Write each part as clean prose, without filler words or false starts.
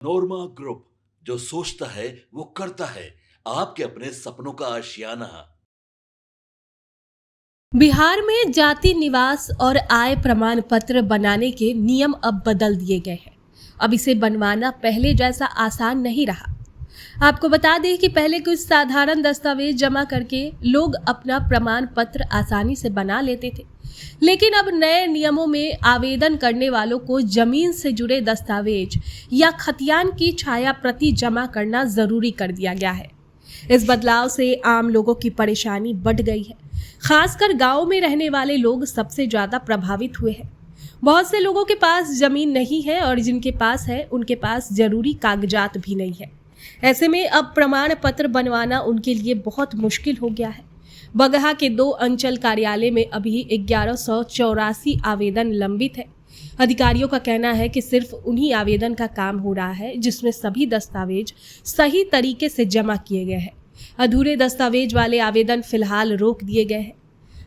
नोरमा group, जो सोचता है वो करता है। आपके अपने सपनों का आशियाना। बिहार में जाति निवास और आय प्रमाण पत्र बनाने के नियम अब बदल दिए गए हैं। अब इसे बनवाना पहले जैसा आसान नहीं रहा। आपको बता दें कि पहले कुछ साधारण दस्तावेज जमा करके लोग अपना प्रमाण पत्र आसानी से बना लेते थे, लेकिन अब नए नियमों में आवेदन करने वालों को जमीन से जुड़े दस्तावेज या खतियान की छाया प्रति जमा करना जरूरी कर दिया गया है। इस बदलाव से आम लोगों की परेशानी बढ़ गई है। खासकर गांव में रहने वाले लोग सबसे ज्यादा प्रभावित हुए हैं। बहुत से लोगों के पास जमीन नहीं है और जिनके पास है उनके पास जरूरी कागजात भी नहीं है। ऐसे में अब प्रमाण पत्र बनवाना उनके लिए बहुत मुश्किल हो गया है। बगहा के 2 अंचल कार्यालय में अभी 1184 आवेदन लंबित है। अधिकारियों का कहना है कि सिर्फ उन्हीं आवेदन का काम हो रहा है जिसमें सभी दस्तावेज सही तरीके से जमा किए गए हैं। अधूरे दस्तावेज वाले आवेदन फिलहाल रोक दिए गए हैं।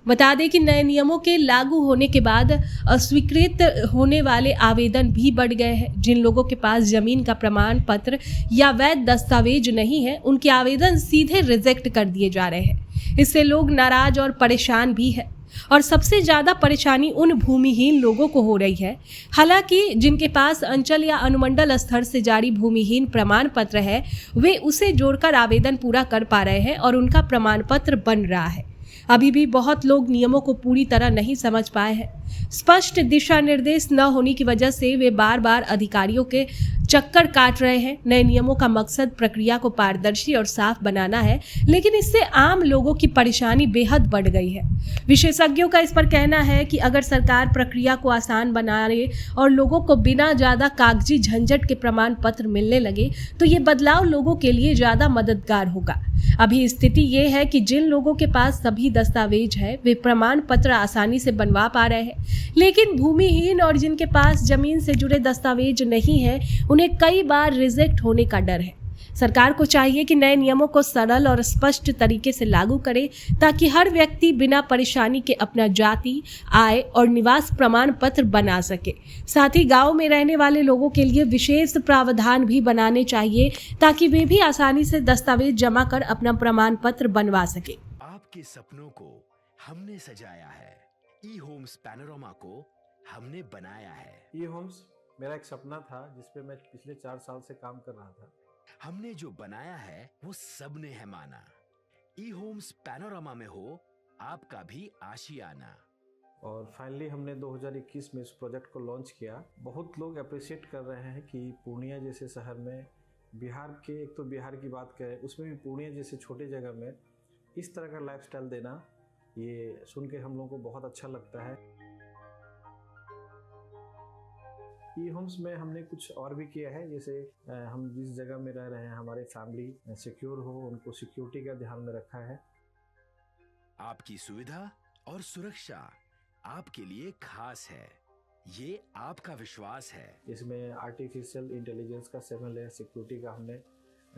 बता दें कि नए नियमों के लागू होने के बाद अस्वीकृत होने वाले आवेदन भी बढ़ गए हैं। जिन लोगों के पास जमीन का प्रमाण पत्र या वैध दस्तावेज नहीं है, उनके आवेदन सीधे रिजेक्ट कर दिए जा रहे हैं। इससे लोग नाराज और परेशान भी हैं। और सबसे ज्यादा परेशानी उन भूमिहीन लोगों को हो रही है। हालांकि जिनके पास अंचल या अनुमंडल स्तर से जारी भूमिहीन प्रमाण पत्र है, वे उसे जोड़कर आवेदन पूरा कर पा रहे हैं और उनका प्रमाण पत्र बन रहा है। अभी भी बहुत लोग नियमों को पूरी तरह नहीं समझ पाए हैं। स्पष्ट दिशा निर्देश न होने की वजह से वे बार बार अधिकारियों के चक्कर काट रहे हैं। नए नियमों का मकसद प्रक्रिया को पारदर्शी और साफ बनाना है, लेकिन इससे आम लोगों की परेशानी बेहद बढ़ गई है। विशेषज्ञों का इस पर कहना है कि अगर सरकार प्रक्रिया को आसान बनाए और लोगों को बिना ज्यादा कागजी झंझट के प्रमाण पत्र मिलने लगे, तो ये बदलाव लोगों के लिए ज्यादा मददगार होगा। अभी स्थिति ये है कि जिन लोगों के पास सभी दस्तावेज है, वे प्रमाण पत्र आसानी से बनवा पा रहे हैं, लेकिन भूमिहीन और जिनके पास जमीन से जुड़े दस्तावेज नहीं है, उन्हें कई बार रिजेक्ट होने का डर है। सरकार को चाहिए कि नए नियमों को सरल और स्पष्ट तरीके से लागू करे, ताकि हर व्यक्ति बिना परेशानी के अपना जाति, आय और निवास प्रमाण पत्र बना सके। साथ ही गांव में रहने वाले लोगों के लिए विशेष प्रावधान भी बनाने चाहिए, ताकि वे भी आसानी से दस्तावेज जमा कर अपना प्रमाण पत्र बनवा सके। आपके सपनों को हमने सजाया है, ई होम्स पैनोरमा को हमने बनाया है। ई होम्स मेरा एक सपना था जिसपे मैं पिछले 4 साल से काम कर रहा था। हमने जो बनाया है वो सबने है माना। ई होम्स पैनोरमा में हो आपका भी आशियाना। और फाइनली हमने 2021 में इस प्रोजेक्ट को लॉन्च किया। बहुत लोग अप्रिशिएट कर रहे हैं कि पूर्णिया जैसे शहर में, बिहार के, एक तो बिहार की बात करें उसमें भी पूर्णिया जैसे छोटे जगह में इस तरह का लाइफस्टाइल देना, ये सुन के हम लोगों को बहुत अच्छा लगता है। ई होम्स में हमने कुछ और भी किया है, जैसे हम जिस जगह में रह रहे हैं हमारे फैमिली सिक्योर हो, उनको सिक्योरिटी का ध्यान में रखा है। आपकी सुविधा और सुरक्षा आपके लिए खास है, ये आपका विश्वास है। इसमें आर्टिफिशियल इंटेलिजेंस का 7 लेयर सिक्योरिटी का हमने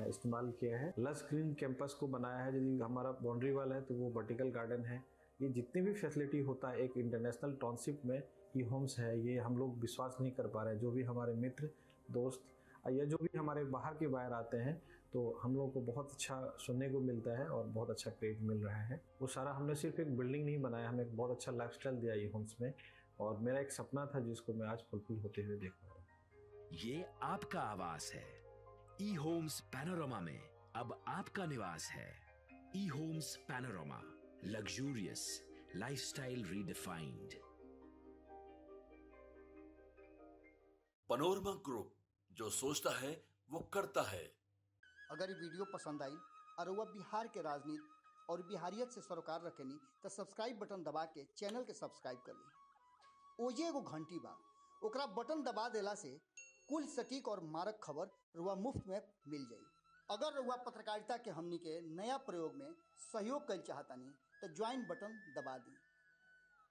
इस्तेमाल किया है। लस ग्रीन कैंपस को बनाया है। यदि हमारा बाउंड्री वाल है तो वो वर्टिकल गार्डन है। ये जितनी भी फैसिलिटी होता है एक इंटरनेशनल टाउनशिप में ई होम्स है, ये हम लोग विश्वास नहीं कर पा रहे हैं। जो भी हमारे मित्र, दोस्त या जो भी हमारे बाहर के बाहर आते हैं, तो हम लोग को बहुत अच्छा सुनने को मिलता है और बहुत अच्छा क्रेडिट मिल रहा है। वो सारा हमने सिर्फ एक बिल्डिंग नहीं बनाया, हमें एक बहुत अच्छा लाइफस्टाइल दिया ई होम्स में, और मेरा एक सपना था जिसको मैं आज फुलफिल होते हुए देख रहा हूँ। ये आपका आवास है। ई होम्स पैनोरमा में अब आपका निवास है। E homes Panorama, luxurious lifestyle redefined. Panorama group, जो सोचता है वो करता है। अगर ये वीडियो पसंद आई और वह बिहार के राजनीति और बिहारियत से सरोकार रखेनी तो सब्सक्राइब बटन दबा के चैनल के सब्सक्राइब कर ली। ओजे एगो घंटी बा, ओकरा बटन दबा देला से कुल सटीक और मारक खबर रुआ मुफ्त में मिल जाई। अगर रुआ पत्रकारिता के हमनी के नया प्रयोग में सहयोग कर चाहतानी तो ज्वाइन बटन दबा दी।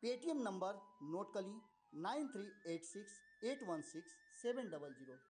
पेटीएम नंबर नोट कर ली 9386816700।